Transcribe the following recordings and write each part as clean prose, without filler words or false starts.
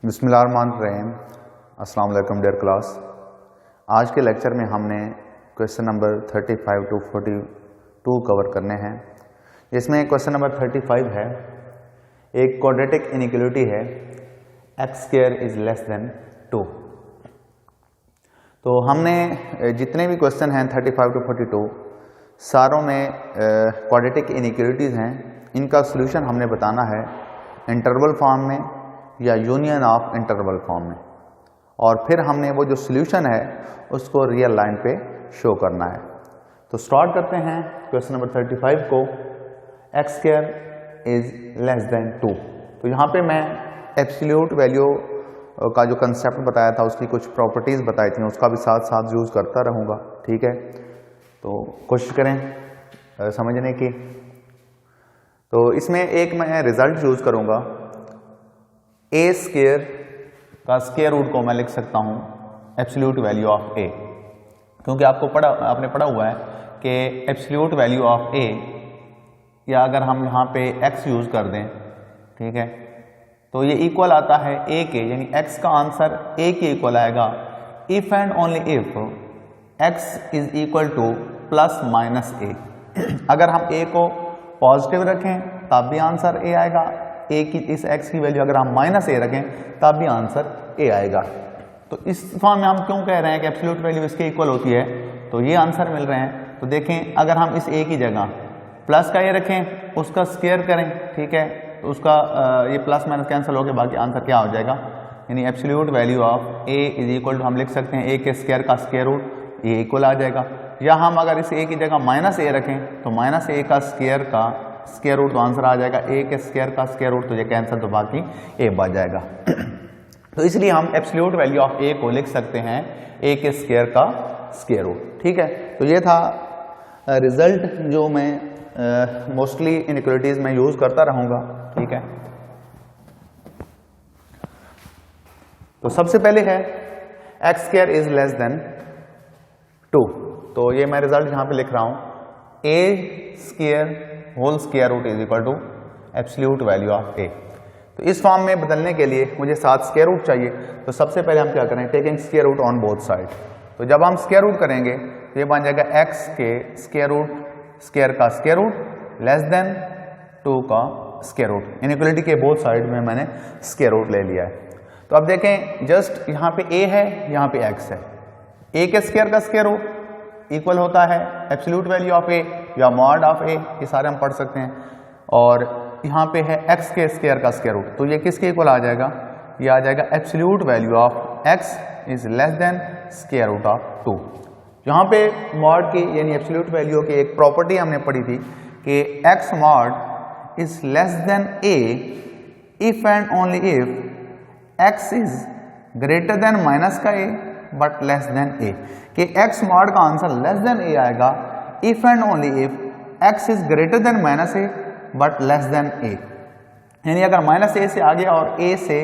बिस्मिल्लाहिर्रहमानिर्रहीम। अस्सलाम वालेकुम डियर क्लास। आज के लेक्चर में हमने क्वेश्चन नंबर 35 टू 42 कवर करने हैं। इसमें क्वेश्चन नंबर 35 है, एक क्वाड्रेटिक इनइक्वालिटी है x² इज लेस देन 2। तो हमने जितने भी क्वेश्चन हैं 35 टू 42 सारों में क्वाड्रेटिक इनइक्वालिटीज़ हैं, इनका सोल्यूशन हमने बताना है इंटरवल फॉर्म में या यूनियन ऑफ इंटरवल फॉर्म में, और फिर हमने वो जो सोल्यूशन है उसको रियल लाइन पे शो करना है। तो स्टार्ट करते हैं क्वेश्चन नंबर 35 को, x² इज लेस देन 2। तो यहाँ पे मैं एब्सोल्यूट वैल्यू का जो कंसेप्ट बताया था उसकी कुछ प्रॉपर्टीज़ बताई थी, उसका भी साथ साथ यूज़ करता रहूँगा, ठीक है। तो कोशिश करें समझने की। तो इसमें एक मैं रिजल्ट यूज़ करूँगा, a² का स्क्वायर रूट को मैं लिख सकता हूँ एब्सोल्यूट वैल्यू ऑफ a, क्योंकि आपने पढ़ा हुआ है कि एब्सोल्यूट वैल्यू ऑफ a, या अगर हम यहाँ पे x यूज़ कर दें, ठीक है, तो ये इक्वल आता है a के, यानी x का आंसर a के इक्वल आएगा if and only if x is equal to plus minus a। अगर हम a को पॉजिटिव रखें तब भी आंसर a आएगा, a की इस x की वैल्यू अगर हम माइनस a रखें तब भी आंसर a आएगा। तो इस फॉर्म में हम क्यों कह रहे हैं कि एब्सोल्यूट वैल्यू इसके इक्वल होती है, तो ये आंसर मिल रहे हैं। तो देखें, अगर हम इस a की जगह प्लस का a रखें, उसका स्क्वायर करें, ठीक है, तो उसका ये प्लस माइनस कैंसिल होकर बाकी आंसर क्या हो जाएगा, यानी absolute value of a is equal to हम लिख सकते हैं a के स्क्वायर का स्क्वायर रूट, ये इक्वल आ जाएगा। या हम अगर इस a की जगह माइनस a रखें तो माइनस a का स्क्वायर रूट, तो आंसर आ जाएगा a के स्क्वायर का स्क्वायर रूट, तो ये कैंसिल, तो बाकी a बच जाएगा। तो इसलिए हम एब्सोल्यूट वैल्यू ऑफ a को लिख सकते हैं a के स्क्वायर का स्क्वायर रूट, ठीक है। तो ये था रिजल्ट जो मैं मोस्टली इनइक्वालिटीज में यूज करता रहूंगा, ठीक है। तो सबसे पहले है x² इज लेस देन 2। तो ये मैं रिजल्ट यहां पे लिख रहा हूं, a² whole square root is equal to absolute value of a। तो इस फॉर्म में बदलने के लिए मुझे 7 स्क्वायर रूट चाहिए। तो सबसे पहले हम क्या करें, taking square root on both side. तो जब हम स्क्वायर रूट करेंगे तो ये बन जाएगा x के स्क्वायर रूट, स्क्वायर का स्क्वायर रूट लेस देन 2 का स्क्वायर रूट। इनइक्वालिटी के बोथ साइड में मैंने स्क्वायर रूट ले लिया है। तो अब देखें, जस्ट यहाँ पे a है, यहाँ पे x है, a के स्क्वायर का स्क्वायर रूट इक्वल होता है एब्सोल्यूट वैल्यू ऑफ a या मॉड ऑफ a, ये सारे हम पढ़ सकते हैं। और यहाँ पे है x के स्क्वायर का स्क्वायर रूट, तो ये किसके इक्वल आ जाएगा, ये आ जाएगा absolute value of x is less than square root of 2। यहाँ पे मॉड की यानी एब्सोल्यूट वैल्यू की एक प्रॉपर्टी हमने पढ़ी थी कि x mod is less then a if and only if x is greater than minus का a but less than a, कि x मॉड का आंसर लेस देन a आएगा if and only if x is greater than minus a but less than a। यानी अगर minus a से आगे और a से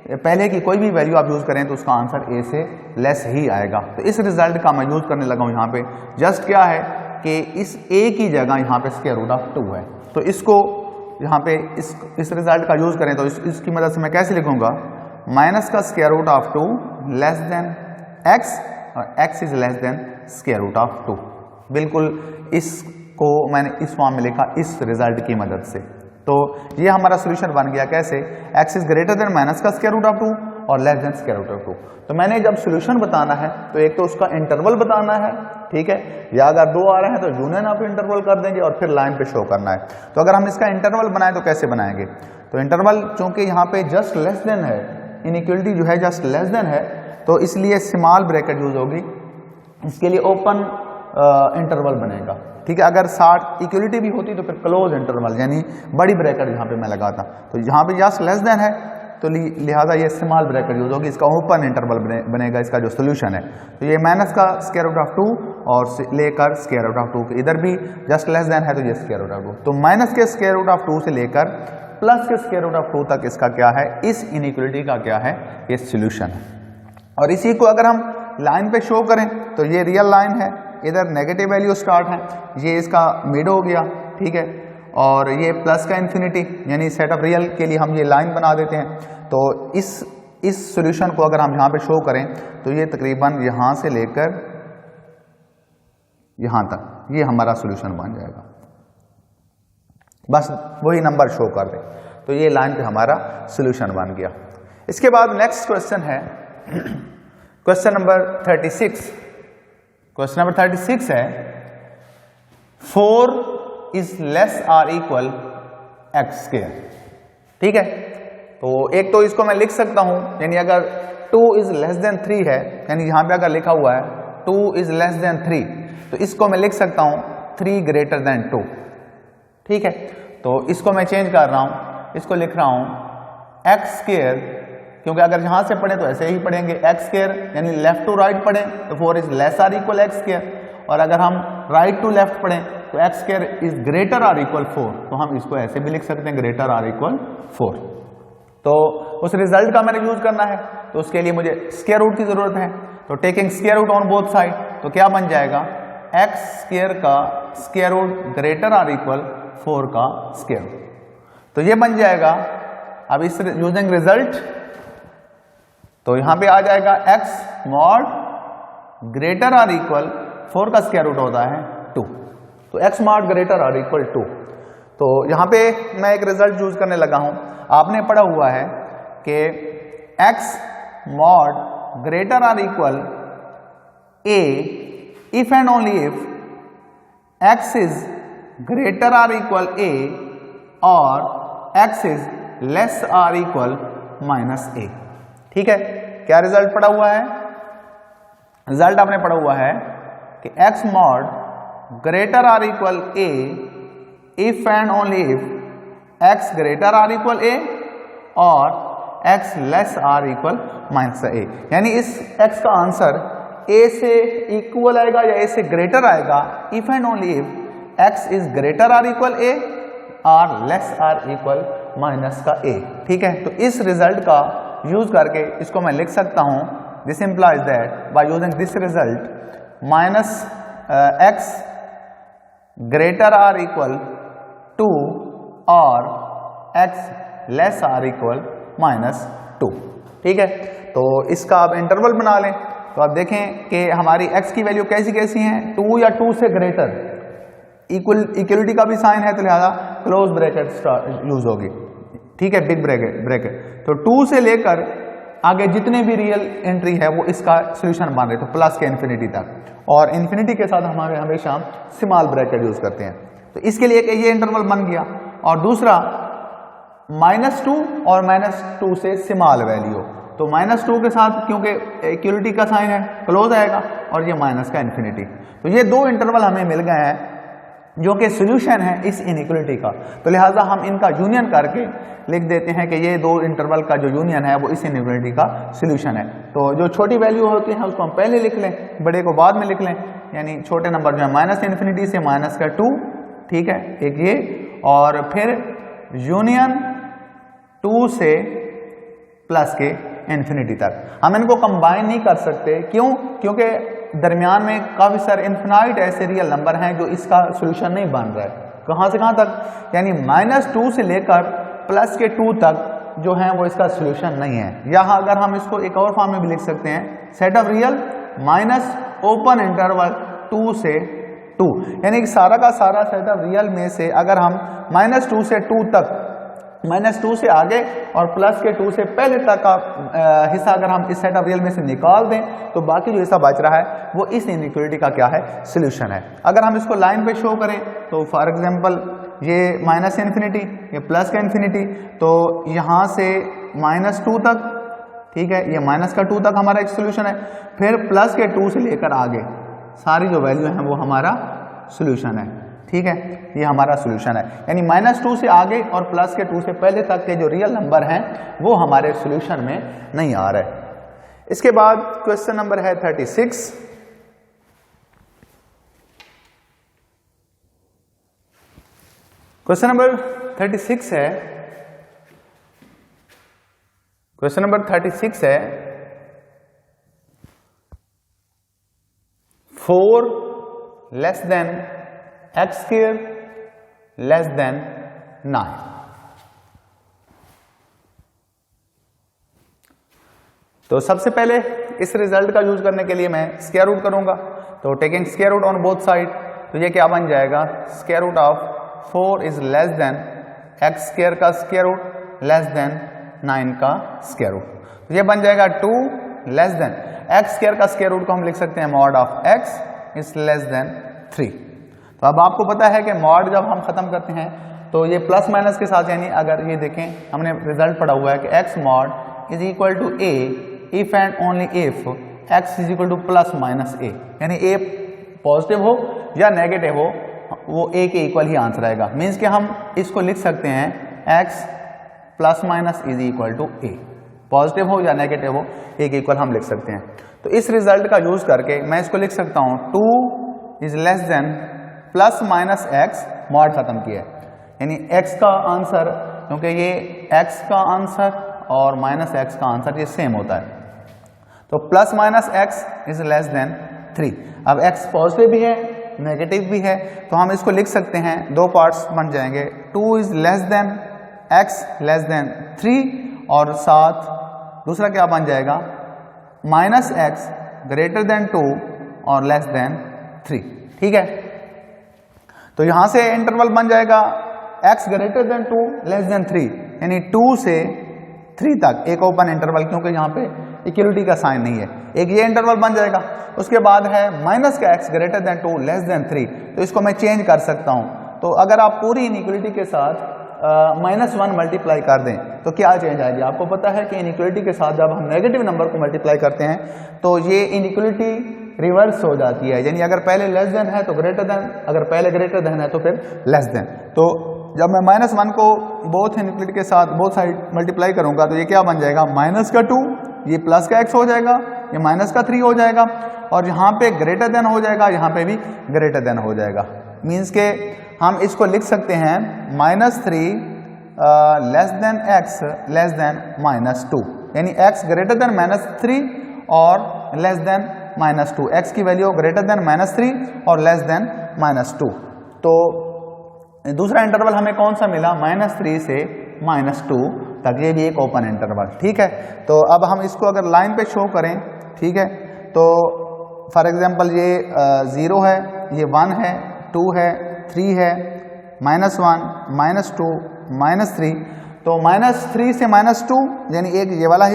पहले की कोई भी वैल्यू आप यूज करें तो उसका आंसर a से लेस ही आएगा। तो इस रिजल्ट का मैं यूज करने लगा हूं यहाँ पे। जस्ट क्या है कि इस a की जगह यहाँ पे स्क्वायर रूट ऑफ 2 है, तो इसको यहाँ पे इस रिजल्ट का यूज करें तो इसकी मदद से मैं कैसे लिखूंगा, माइनस का square root of 2 less than x और x is less than square root of 2। बिल्कुल इसको मैंने इस फॉर्म में लिखा इस रिजल्ट की मदद से। तो ये हमारा सोल्यूशन बन गया कैसे, x is greater than minus का स्क्वायर रूट ऑफ 2 और less than square root of 2। तो मैंने जब सोल्यूशन बताना है तो एक तो उसका इंटरवल बताना है, ठीक है, या अगर 2 आ रहे हैं तो यूनियन ऑफ इंटरवल कर देंगे और फिर लाइन पे शो करना है। तो अगर हम इसका इंटरवल बनाएं तो कैसे बनाएंगे, तो इंटरवल चूंकि यहाँ पे जस्ट लेस देन है, इनइक्वालिटी जो है जस्ट लेस देन है, तो इसलिए स्मॉल ब्रैकेट यूज होगी, इसके लिए ओपन इंटरवल बनेगा, ठीक है। अगर 60 इक्वलिटी भी होती तो फिर क्लोज इंटरवल यानी बड़ी ब्रैकेट यहाँ पे मैं लगाता। तो यहाँ पे जस्ट लेस देन है तो लिहाजा ये स्मॉल ब्रैकेट यूज होगी, इसका ओपन इंटरवल बनेगा इसका जो सोल्यूशन है। तो ये माइनस का स्क्वायर रूट ऑफ 2 और लेकर स्क्वायर रूट ऑफ 2, इधर भी जस्ट लेस देन है तो ये स्क्वायर रूट ऑफ 2। तो माइनस के स्क्वायर रूट ऑफ 2 से लेकर प्लस के स्क्वायर रूट ऑफ 2 तक इसका क्या है, इस इनइक्वालिटी का क्या है, ये सोल्यूशन है। और इसी को अगर हम लाइन पे शो करें तो ये रियल लाइन है, इधर नेगेटिव वैल्यू स्टार्ट है, ये इसका मिड हो गया, ठीक है, और ये प्लस का इन्फिनिटी यानी सेट ऑफ रियल के लिए हम ये लाइन बना देते हैं। तो इस इस सॉल्यूशन को अगर हम यहाँ पे शो करें तो ये तकरीबन यहाँ से लेकर यहाँ तक ये हमारा सॉल्यूशन बन जाएगा, बस वही नंबर शो कर दे तो ये लाइन पे हमारा सॉल्यूशन बन गया। इसके बाद नेक्स्ट क्वेश्चन है क्वेश्चन नंबर 36। क्वेश्चन नंबर 36 है 4 is less or equal X square. ठीक है, तो एक तो इसको मैं लिख सकता हूं, यानी अगर 2 इज लेस देन 3 है, यानी यहां पे अगर लिखा हुआ है 2 इज लेस देन 3 तो इसको मैं लिख सकता हूं 3 ग्रेटर देन 2। ठीक है, तो इसको मैं चेंज कर रहा हूं, इसको लिख रहा हूं एक्स स्क्वायर, क्योंकि अगर यहां से पढ़े तो ऐसे ही पढ़ेंगे एक्स स्क्वायर, यानी लेफ्ट टू राइट पढ़े तो 4 is less or equal X square, और अगर हम राइट टू लेफ्ट पढ़ें तो X square is greater or equal 4, तो हम इसको ऐसे भी लिख सकते हैं ग्रेटर आर इक्वल 4। तो उस रिजल्ट का मैंने यूज करना है, तो उसके लिए मुझे स्क्वायर रूट की जरूरत है, तो taking square root on both side, तो क्या बन जाएगा एक्स स्क्वायर का square root greater or equal 4 का स्क्वायर रूट, तो ये बन जाएगा। अब इस यूजिंग रिजल्ट तो यहां पे आ जाएगा x mod greater or equal 4 का स्क्वायर रूट होता है 2, तो x mod greater or equal 2। तो यहां पे मैं एक रिजल्ट यूज करने लगा हूं, आपने पढ़ा हुआ है कि x mod greater or equal A if and only if x is greater or equal a or x is less or equal minus a। ठीक है, क्या रिजल्ट पड़ा हुआ है? रिजल्ट आपने पढ़ा हुआ है कि x mod greater or equal a if and only if x greater or equal a और x less or equal minus a, यानी इस x का आंसर a से इक्वल आएगा या a से ग्रेटर आएगा if and only if x is greater or equal a और लेस आर इक्वल माइनस का a। ठीक है, तो इस रिजल्ट का यूज करके इसको मैं लिख सकता हूं, this implies that by using this result minus x greater or equal 2 और x less or equal minus 2। ठीक है, तो इसका आप इंटरवल बना लें, तो आप देखें कि हमारी x की वैल्यू कैसी कैसी है, 2 या 2 से ग्रेटर, इक्वलिटी का भी साइन है तो लिहाजा क्लोज ब्रैकेट यूज होगी। ठीक है, बिग ब्रैकेट, तो 2 से लेकर आगे जितने भी रियल एंट्री है वो इसका सॉल्यूशन मान रहे, तो प्लस के इन्फिनिटी तक, और इन्फिनिटी के साथ हमारे हमेशा स्मॉल ब्रैकेट यूज करते हैं। तो इसके लिए ये इंटरवल बन गया, और दूसरा -2 और -2 से स्मॉल वैल्यू, तो -2 के साथ क्योंकि इक्वलिटी का साइन है क्लोज आएगा, और ये माइनस का इन्फिनिटी, तो ये दो इंटरवल हमें मिल गए हैं जो कि सॉल्यूशन है इस इनइक्वलिटी का। तो लिहाजा हम इनका यूनियन करके लिख देते हैं कि ये दो इंटरवल का जो यूनियन है वो इस इनइक्वलिटी का सॉल्यूशन है। तो जो छोटी वैल्यू होती है उसको हम पहले लिख लें, बड़े को बाद में लिख लें, यानी छोटे नंबर जो है -∞ से -2, ठीक है, एक ये, और फिर यूनियन 2 से प्लस के इन्फिनिटी तक। हम इनको कंबाइन नहीं कर सकते, क्यों? क्योंकि दरमियान में काफी सारे इन्फिनाइट ऐसे रियल नंबर हैं जो इसका सॉल्यूशन नहीं बन रहा है। कहां से कहां तक? यानी -2 से लेकर +2 तक जो है वो इसका सॉल्यूशन नहीं है। यहां अगर हम इसको एक और फॉर्म में भी लिख सकते हैं, set of real minus open interval 2 से 2, यानी कि सारा का सारा सेट ऑफ रियल में से अगर हम -2 से 2 तक, -2 से आगे और +2 से पहले तक का हिस्सा अगर हम इस सेट ऑफ रियल में से निकाल दें तो बाकी जो हिस्सा बच रहा है वो इस इनइक्वलिटी का क्या है? सॉल्यूशन है। अगर हम इसको लाइन पे शो करें तो फॉर एग्जांपल ये -∞, ये प्लस का इन्फिनिटी, तो यहां से -2 तक, ठीक है, ये -2 तक हमारा एक सॉल्यूशन है, फिर +2 से लेकर आगे सारी जो वैल्यू है वो हमारा सॉल्यूशन है। ठीक है, ये हमारा सॉल्यूशन है, यानी -2 से आगे और +2 से पहले तक के जो रियल नंबर हैं वो हमारे सॉल्यूशन में नहीं आ रहे। इसके बाद क्वेश्चन नंबर है 36। क्वेश्चन नंबर 36 है, क्वेश्चन नंबर 36 है 4 less than x² less than 9। तो सबसे पहले इस रिजल्ट का यूज करने के लिए मैं स्क्वायर रूट करूंगा, तो taking square root on both side, तो ये क्या बन जाएगा, square root of 4 is less than x square का स्क्वायर रूट लेस देन 9 का स्क्वायर रूट, तो ये बन जाएगा 2 लेस देन एक्स स्क्वायर का स्क्वायर रूट को हम लिख सकते हैं mod of x is less than 3। तो अब आपको पता है कि मॉड जब हम खत्म करते हैं तो ये प्लस माइनस के साथ, यानी अगर ये देखें हमने रिजल्ट पढ़ा हुआ है कि x mod is equal to a if and only if x is equal to plus minus a, यानी ए पॉजिटिव हो या नेगेटिव हो वो ए के इक्वल ही आंसर आएगा। मीन्स कि हम इसको लिख सकते हैं x plus minus is equal to a, positive हो या नेगेटिव हो ए के इक्वल हम लिख सकते हैं। तो इस रिजल्ट का यूज करके मैं इसको लिख सकता हूं 2 is less then plus minus x, mod खत्म किया है, यानी x का आंसर, क्योंकि ये x का आंसर और माइनस x का आंसर ये सेम होता है, तो plus minus x is less than 3। अब x पॉजिटिव भी है नेगेटिव भी है, तो हम इसको लिख सकते हैं, दो पार्ट्स बन जाएंगे, 2 is less than x less than 3 और साथ दूसरा क्या बन जाएगा माइनस एक्स ग्रेटर देन 2 और लेस देन 3। ठीक है, तो यहां से इंटरवल बन जाएगा x greater than 2 less than 3, यानी 2 से 3 तक एक ओपन इंटरवल, क्योंकि यहाँ पे इक्वलिटी का साइन नहीं है, एक ये इंटरवल बन जाएगा। उसके बाद है माइनस का x greater than 2 less than 3, तो इसको मैं चेंज कर सकता हूँ। तो अगर आप पूरी इनइक्वलिटी के साथ -1 मल्टीप्लाई कर दें तो क्या चेंज आएगी, आपको पता है कि इनइक्वलिटी के साथ जब हम नेगेटिव नंबर को मल्टीप्लाई करते हैं तो ये इनइक्वलिटी रिवर्स हो जाती है, यानी अगर पहले लेस देन है तो ग्रेटर देन, अगर पहले ग्रेटर देन है तो फिर लेस देन। तो जब मैं -1 को बोथ इनइक्वलिटी के साथ बोथ साइड मल्टीप्लाई करूंगा तो ये क्या बन जाएगा माइनस का 2, ये प्लस का x हो जाएगा, ये माइनस का 3 हो जाएगा, और यहाँ पे ग्रेटर देन हो जाएगा, यहाँ पे भी ग्रेटर देन हो जाएगा। मीन्स के हम इसको लिख सकते हैं -3 less than x less than -2, यानी x ग्रेटर देन -3 और लेस देन -2, x की वैल्यू ग्रेटर देन -3 और लेस देन -2। तो दूसरा इंटरवल हमें कौन सा मिला, -3 से -2 तक, ये भी एक ओपन इंटरवल। ठीक है, तो अब हम इसको अगर लाइन पे शो करें, ठीक है, तो फॉर एग्जांपल ये 0 है, ये 1 है, 2 है, 3 है, -1 -2 -3, तो -3 से -2 यानी एक ये वाला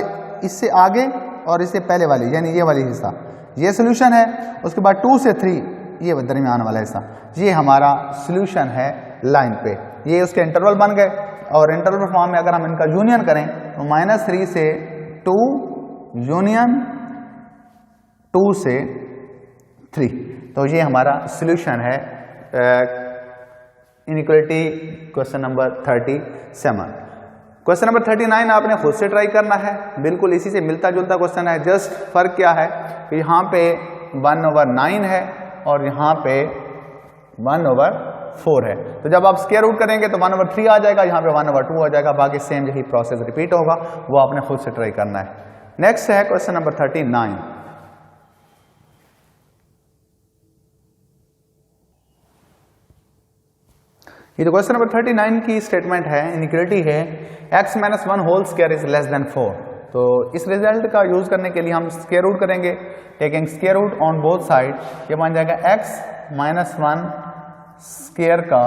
इससे आगे और इससे पहले वाली यानी ये वाली हिस्सा, ये सोल्यूशन है। उसके बाद 2 से 3 ये दरमियान वाला हिस्सा, ये हमारा सोल्यूशन है लाइन पे, ये उसके इंटरवल बन गए। और इंटरवल फॉर्म में अगर हम इनका यूनियन करें तो -3 से 2 यूनियन 2 से 3, तो ये हमारा सोल्यूशन है inequality question number 37। Question number 39 आपने खुद से ट्राई करना है, बिल्कुल इसी से मिलता जुलता क्वेश्चन है, जस्ट फर्क क्या है कि यहाँ पे 1/9 है और यहाँ पे 1/4 है। तो जब आप स्क्वायर रूट करेंगे तो 1/3 आ जाएगा, यहाँ पे 1/2 आ जाएगा, बाकी सेम यही प्रोसेस रिपीट होगा, वो आपने खुद से ट्राई करना है। नेक्स्ट है क्वेश्चन नंबर 39। ये जो क्वेश्चन नंबर 39 की स्टेटमेंट है, इनइक्वालिटी है x - 1 whole square is less than 4। तो इस रिजल्ट का यूज करने के लिए हम स्क्वायर रूट करेंगे, taking square root on both side, ये बन जाएगा x - 1 स्क्वायर का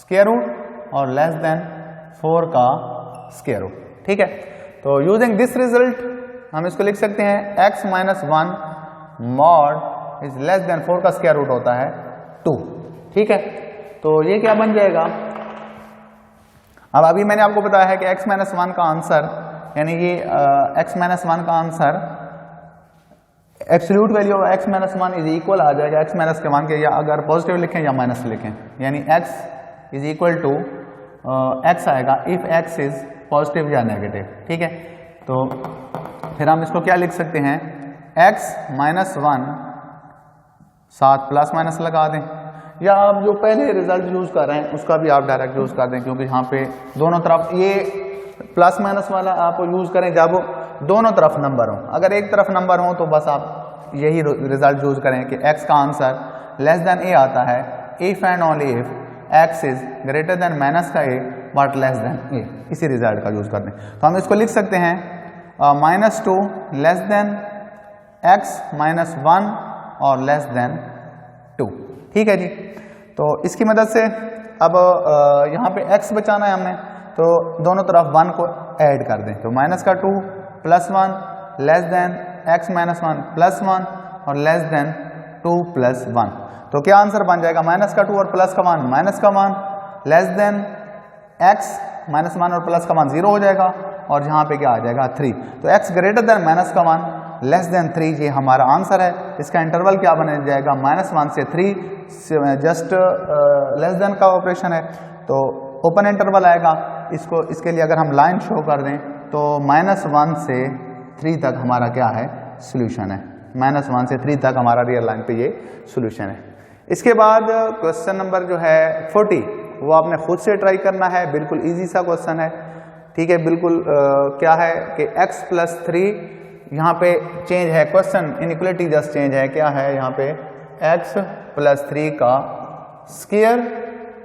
स्क्वायर रूट और लेस देन 4 का स्क्वायर रूट। ठीक है, तो यूजिंग दिस रिजल्ट हम इसको लिख सकते हैं x - 1 mod is less than 4 का स्क्वायर रूट होता है 2। ठीक है, तो ये क्या बन जाएगा, अब अभी मैंने आपको बताया है कि x - 1 का आंसर, यानी ये x - 1 का answer absolute value of x - 1 is equal आ जाएगा x - 1 के, या अगर पॉजिटिव लिखें या माइनस लिखें, यानी x is equal to x आएगा इफ x इज पॉजिटिव या नेगेटिव। ठीक है, तो फिर हम इसको क्या लिख सकते हैं, x - 1 साथ प्लस माइनस लगा दें, या आप जो पहले रिजल्ट यूज कर रहे हैं उसका भी आप डायरेक्ट यूज कर दें, क्योंकि यहाँ पे दोनों तरफ ये प्लस माइनस वाला आप यूज करें जब दोनों तरफ नंबर हो, अगर एक तरफ नंबर हो तो बस आप यही रिजल्ट यूज करें कि x का आंसर लेस देन a आता है if and only if x is greater than minus का a but less than a, इसी रिजल्ट का यूज कर दें। तो हम इसको लिख सकते हैं -2 लेस देन x -1 और लेस देन 2। ठीक है जी। तो इसकी मदद से अब यहाँ पे x बचाना है हमने, तो दोनों तरफ 1 को ऐड कर दें। तो -2 + 1 लेस देन x -1 + 1 और लेस देन 2 + 1। तो क्या आंसर बन जाएगा? -2 और प्लस का मान -1 लेस देन x -1 और प्लस का मान 0 हो जाएगा और यहाँ पे क्या आ जाएगा 3। तो x greater than -1 less than 3 ये हमारा आंसर है। इसका इंटरवल क्या बन जाएगा? -1 से 3, जस्ट लेस देन का ऑपरेशन है तो ओपन इंटरवल आएगा। इसके लिए अगर हम लाइन शो कर दें तो -1 से 3 तक हमारा क्या है? सोल्यूशन है। -1 से 3 तक हमारा रियल लाइन पे ये सोल्यूशन है। इसके बाद क्वेश्चन नंबर जो है 40 वो आपने खुद से ट्राई करना है। बिल्कुल इजी सा क्वेश्चन है। ठीक है, बिल्कुल क्या है कि x + 3 यहाँ पे चेंज है, क्वेश्चन इनइक्वालिटी जस्ट चेंज है। क्या है यहाँ पे? x + 3 का स्क्वायर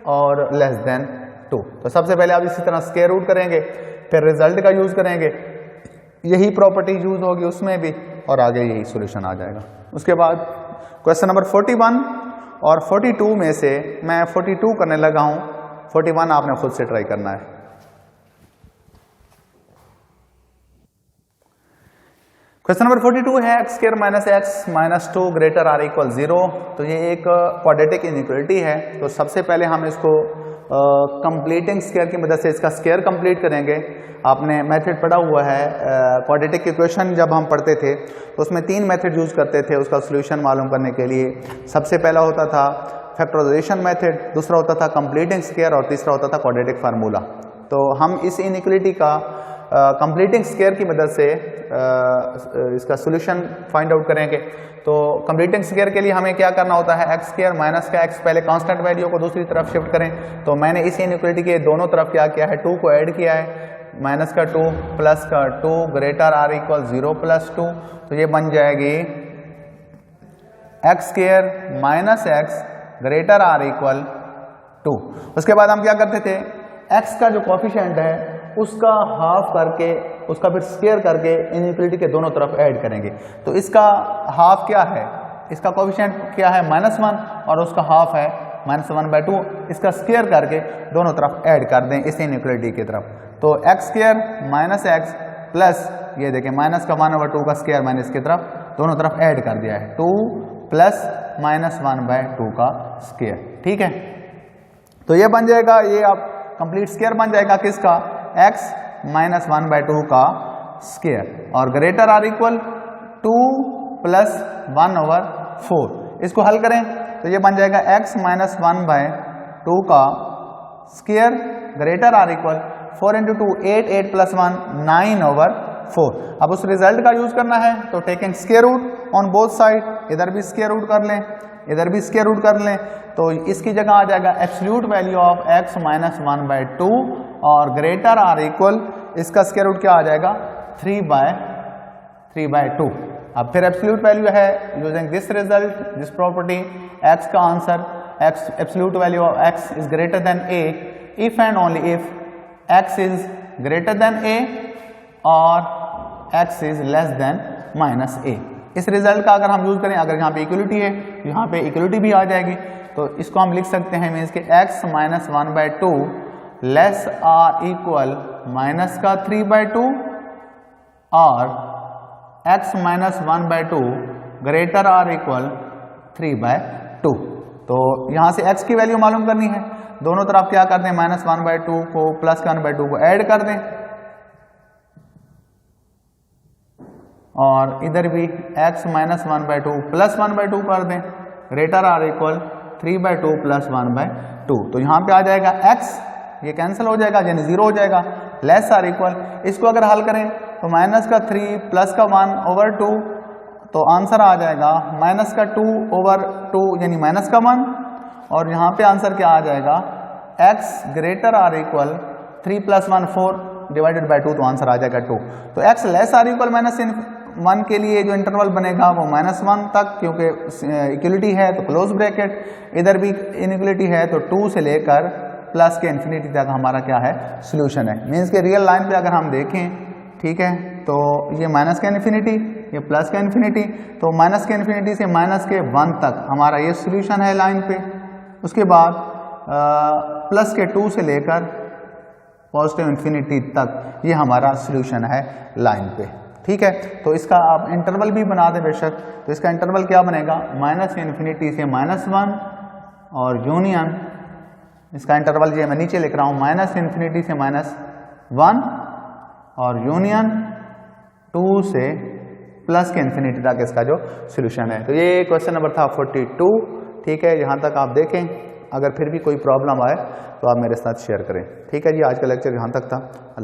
और लेस देन 2। तो सबसे पहले आप इसी तरह स्क्वायर रूट करेंगे, फिर रिजल्ट का यूज करेंगे, यही प्रॉपर्टी यूज होगी उसमें भी और आगे यही सॉल्यूशन आ जाएगा। उसके बाद क्वेश्चन नंबर 41 और 42 में से मैं 42 करने लगा हूं, 41 आपने खुद से ट्राई करना है। क्वेश्चन नंबर 42 है x² - x -2 greater or equal 0। तो ये एक क्वाड्रेटिक इनइक्वालिटी है। तो सबसे पहले हम इसको कंप्लीटिंग स्क्वायर की मदद से इसका स्क्वायर कंप्लीट करेंगे। आपने मेथड पढ़ा हुआ है, क्वाड्रेटिक इक्वेशन जब हम पढ़ते थे तो उसमें 3 मेथड यूज करते थे उसका सोल्यूशन मालूम करने के लिए। सबसे पहला होता था फैक्टराइजेशन मेथड, दूसरा होता था कंप्लीटिंग स्क्वायर और तीसरा होता था क्वाड्रेटिक फार्मूला। तो हम इस इनइक्वालिटी का कंप्लीटिंग स्क्वायर की मदद से इसका सोल्यूशन फाइंड आउट करेंगे। तो कंप्लीटिंग स्क्वायर के लिए हमें क्या करना होता है? x² माइनस का x, पहले कांस्टेंट वैल्यू को दूसरी तरफ शिफ्ट करें। तो मैंने इस इनइक्वालिटी के दोनों तरफ क्या किया है? 2 को ऐड किया है, -2 + 2 ग्रेटर आर इक्वल 0 + 2। तो ये बन जाएगी x² minus x greater or equal 2। उसके बाद हम क्या करते थे? x का जो कोफिशिएंट है उसका हाफ करके उसका फिर स्क्वायर करके इनइक्वालिटी के दोनों तरफ ऐड करेंगे। तो इसका हाफ क्या है? इसका कोफिशिएंट क्या है? -1 और उसका हाफ है -1/2। इसका स्क्वायर करके दोनों तरफ ऐड कर दें इस इनइक्वालिटी की तरफ। तो x² माइनस x प्लस ये देखें -1/2 का स्क्वायर मैंने इसकी तरफ दोनों तरफ ऐड कर दिया है, 2 + -1/2 का स्क्वायर। ठीक है, तो ये बन जाएगा, ये आप कंप्लीट स्क्वायर बन जाएगा किसका? x -1/2 का स्क्वायर और ग्रेटर आर इक्वल 2 + 1/4। इसको हल करें तो ये बन जाएगा x -1/2 का स्क्वायर ग्रेटर आर इक्वल 4 × 2 8, 8 + 1 9/4। अब उस रिजल्ट का यूज करना है तो taking square root on both side, इधर भी स्क्वायर रूट कर लें, इधर भी स्क्वायर रूट कर लें। तो इसकी जगह आ जाएगा एब्सोल्यूट वैल्यू ऑफ x -1/2 और ग्रेटर आर इक्वल इसका स्क्वायर रूट क्या आ जाएगा? 3/2। अब फिर एब्सोल्यूट वैल्यू है using this result, this property, x का answer x absolute value of x is greater then a if and only if x is greater then a और x is less then -a। इस result का अगर हम use करें, अगर यहाँ पे इक्वलिटी है तो यहाँ पे इक्वलिटी भी आ जाएगी। तो इसको हम लिख सकते हैं मीन्स कि x -1/2 लेस आर इक्वल -3/2 और x -1/2 ग्रेटर आर इक्वल 3/2। तो यहाँ से x की वैल्यू मालूम करनी है, दोनों तरफ क्या कर दें? -1/2 को +1/2 को ऐड कर दें और इधर भी x -1/2 +1/2 कर दें, ग्रेटर आर इक्वल 3/2 + 1/2। तो यहाँ पे आ जाएगा x, ये कैंसिल हो जाएगा यानी 0 हो जाएगा, लेस आर इक्वल, इसको अगर हल करें तो -3 +1/2 तो आंसर आ जाएगा -2/2 यानी -1 और यहाँ पे आंसर क्या आ जाएगा? x greater or equal 3 + 1 4 divided by 2 तो आंसर आ जाएगा 2। तो x लेस आर इक्वल -1 के लिए जो इंटरवल बनेगा वो -1 तक, क्योंकि इक्वलिटी है तो क्लोज ब्रैकेट, इधर भी इनइक्वलिटी है तो 2 से लेकर प्लस के इन्फिनिटी तक हमारा क्या है? सोल्यूशन है। मीन्स के रियल लाइन पे अगर हम देखें, ठीक है। तो ये माइनस का इन्फिनिटी, ये प्लस का इन्फिनिटी, तो माइनस के इन्फिनिटी से माइनस के 1 तक हमारा ये सॉल्यूशन है लाइन पे। उसके बाद प्लस के 2 से लेकर पॉजिटिव इन्फिनिटी तक ये हमारा सॉल्यूशन है लाइन पे, ठीक है। तो इसका आप इंटरवल भी बना दें बेशक, तो इसका इंटरवल क्या बनेगा, माइनस इन्फिनिटी से -1 और यूनियन, इसका इंटरवल ये मैं नीचे लिख रहा हूँ, माइनस इन्फिनिटी से -1 और यूनियन 2 से प्लस के इन्फिनिटी तक इसका जो सॉल्यूशन है। तो ये क्वेश्चन नंबर था 42, ठीक है। यहाँ तक आप देखें, अगर फिर भी कोई प्रॉब्लम आए तो आप मेरे साथ शेयर करें, ठीक है जी। आज का लेक्चर यहाँ तक था। अल्लाह।